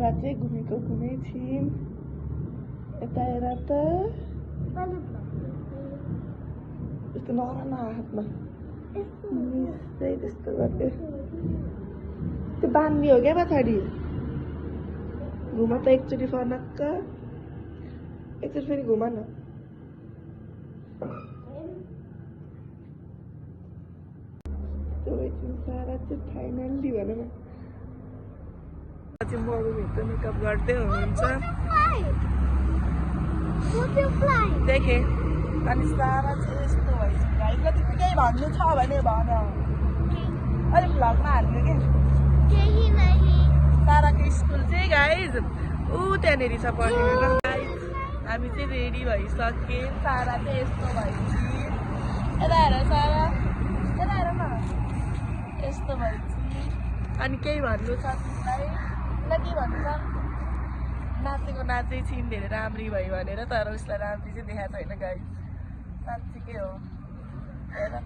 सारा चाहिँ घुमेको घुमै छिन् यता हेर त यस्तो नराम्रो हातमा मिस्दै त्यस्तो गर्थ्यो त्यो बान्ने हो क्या पछाडि घुम त एकचोटि फर्नक्क एकचोटि फेरि घुम न सारा चाहिँ फाइनल्ली भनौँ चाहिँ मरुभित्र मेकअप गर्दै हुनुहुन्छ देखेँ अनि सारा चाहिँ यस्तो भएछ गाई कति केही भन्नु छ भने भन अलिक भ्लगमा हाल्नु के साराको स्कुल चाहिँ गाइज ऊ त्यहाँनिर छ पढेर हामी चाहिँ रेडी भइसक्यौँ सारा चाहिँ यस्तो भएपछि यता हेर सारा यता हेर न यस्तो भएपछि अनि केही भन्नु छ तिमीलाई ल के भन्नु छ नाचेको नाचै छिन् धेरै राम्री भयो भनेर तर उसलाई राम्री चाहिँ देखाएको छैन गाई साँच्चीकै हो हेर न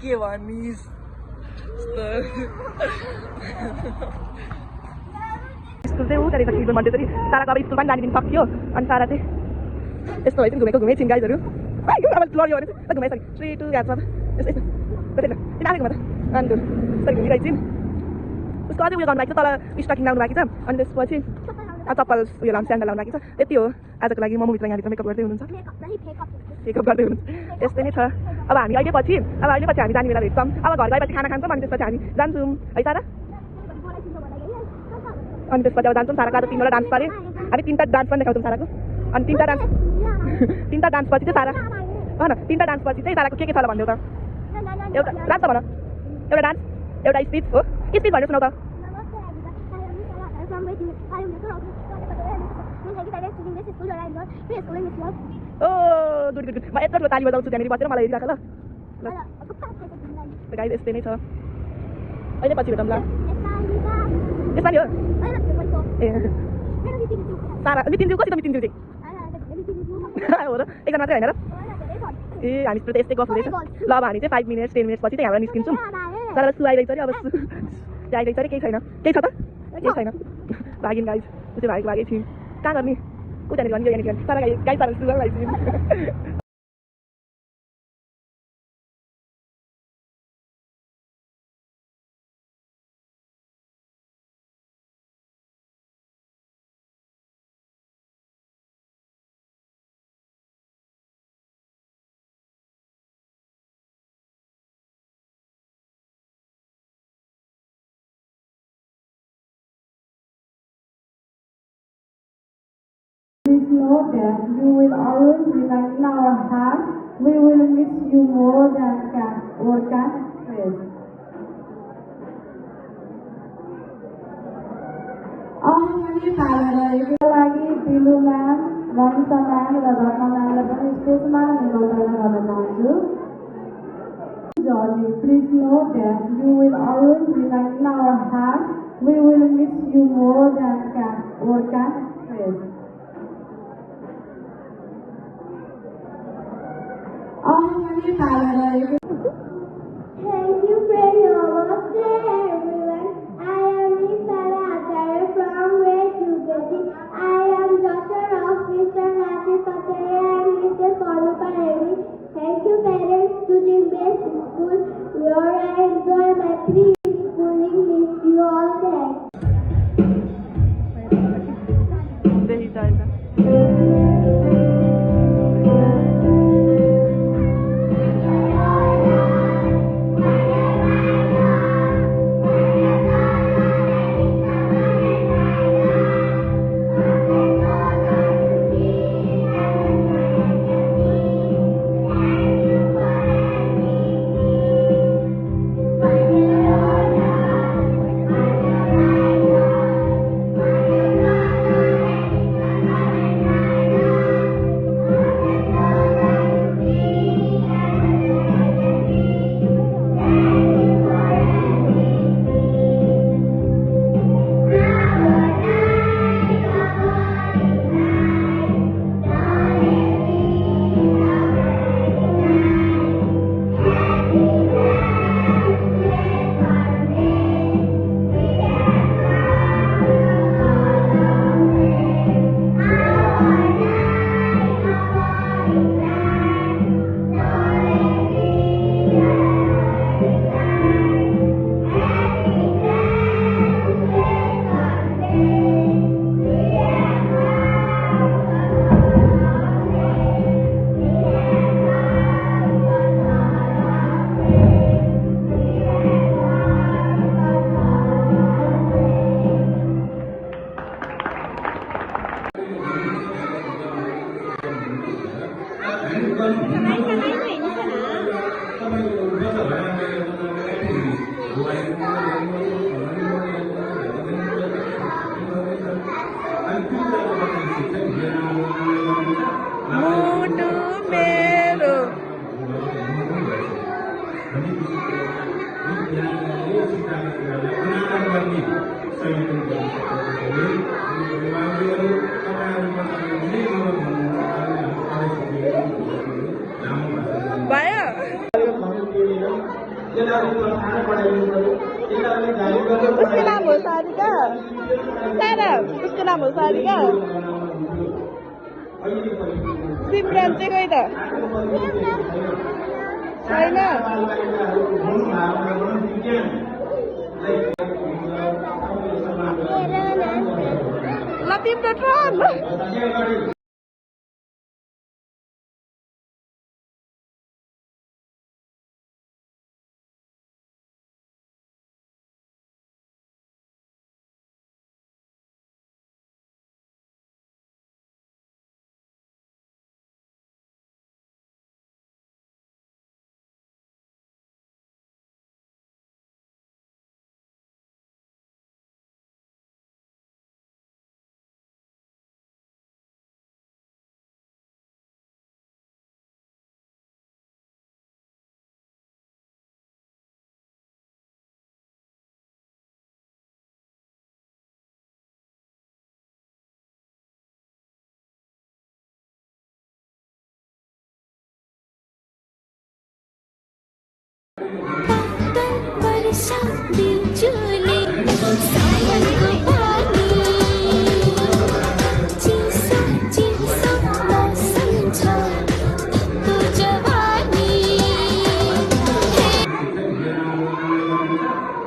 के भनिस् स्कुल चाहिँ ऊ त्यहाँनिर चिल्ड्रेन मन्डे चाहिँ साराको अब स्कुल पनि जाने दिन सक्यो अनि सारा चाहिँ यस्तो भएपछि घुमेको घुमै छिन् गाइजहरू लड्यो भने चाहिँ घुमाइ सरी 3 2 याद छ यस्तो यस्तो कतै किन आएको घुमा त अनि यसरी घुमिरहेको छिन् उसको अझै उयो गर्नु बाँकी छ तल स्टकिङ लाउनु बाँकी छ अनि त्यसपछि चप्पल उयो लाउनु स्यान्डल लाउनु बाँकी छ यति हो आजको लागि मोमोभित्र यहाँभित्र मेकअप गर्दै हुनुहुन्छ मेकअप गर्दै हुनुहुन्छ यस्तै नै छ अब हामी अहिले पछि हामी जाने बेला भेट्छौँ अब घर गएपछि खाना खान्छौँ अनि त्यसपछि हामी जान्छौँ है सारा अनि त्यसपछि अब जान्छौँ साराको आज 3 वटा डान्स परे हामी 3टा डान्स पनि देखाउँछौँ साराको अनि 3टा डान्स पछि चाहिँ सारा भन 3टा डान्स पछि चाहिँ साराको के छ ल भनिदेऊ त एउटा डान्स त भन एउटा डान्स एउटा स्पिच हो स्पिच भनेर सुनाउ त ओ गुड गुड गुड म यत्रो ताली बजाउँछु त्यहाँनिर बसेर मलाई हेरिरहेको ल गाइस यस्तै नै छ अहिले पछि भेटौँ ल यसपालि हो ए सारा मितिन्ज्यू कति त मितिन्ज्यू चाहिँ हो र एकजना मात्रै होइन र ए हामीसित त यस्तै गफ हुँदैछ ल अब हामी चाहिँ 5 मिनट्स 10 मिनट्स पछि चाहिँ हाम्रो निस्किन्छौँ सारा सुहाइरहेको छ अरे अब आइरहेको छ अरे केही छैन केही छ त केही छैन भागिन् गाइस उसै भागेकै थियौँ कहाँ गर्ने ऊ त्यहाँनिर भने यहाँनिर सारा गाई सारा sugar भइदिउँ Please know that you will always remain in our heart. We will miss you more than words can express. अङ्गनी पालेको लागि दिलु म्याम वंशा म्याम र धर्म म्यामलाई पनि स्टेजमा निमन्त्रणा गर्न चाहन्छु Johnny, please know that you will always remain in our heart. We will miss you more than words can express. Thank you, friend. Namaste, everyone. I am Miss Sara Acharya from grade 2. I am daughter of Mr. Rajesh Acharya and Mr. Kanuka Reddy. Thank you, parents, to the best school where I enjoy my pre-schooling. Miss you all. Thanks. मुटु मेरो भयो उसको नाम हो सारिका सारा उसको नाम हो सारिका सिमरन चाहिँ कोही त छैन ल तिम्रो टर्न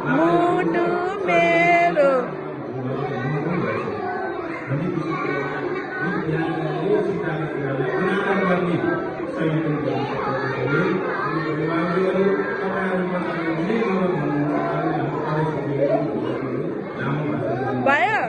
मुटु मेरो भयो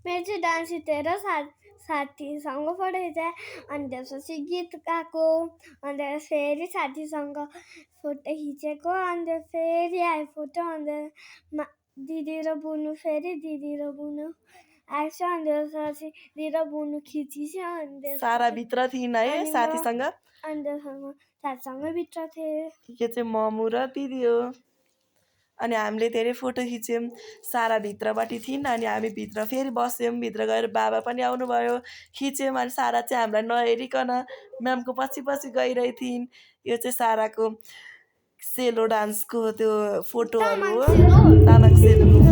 मेरो चाहिँ डान्स जितेर साथीसँग फोटो खिचाएँ अनि त्यसपछि गीत गाएको अन्त फेरि साथीसँग फोटो खिचेको अन्त फेरि आयो फोटो अन्त दिदी र बुनु फेरि दिदी र बुनु आएछ अनि त्यसपछि दिदी र बुनु खिचिसक्यो अनि सारा भित्र थिइन् है साथीसँग अनि त्यसमा साथीसँगै भित्र थिएँ यो चाहिँ ममु र दिदी हो अनि हामीले धेरै फोटो खिच्यौँ सारा भित्रबाट थिइन् अनि हामी भित्र फेरि बस्यौँ भित्र गएर बाबा पनि आउनुभयो खिच्यौँ अनि सारा चाहिँ हामीलाई नहेरिकन म्यामको पछि पछि गइरहेथिन् यो चाहिँ साराको सेलो डान्सको त्यो फोटोहरू हो तामाङ सेलोको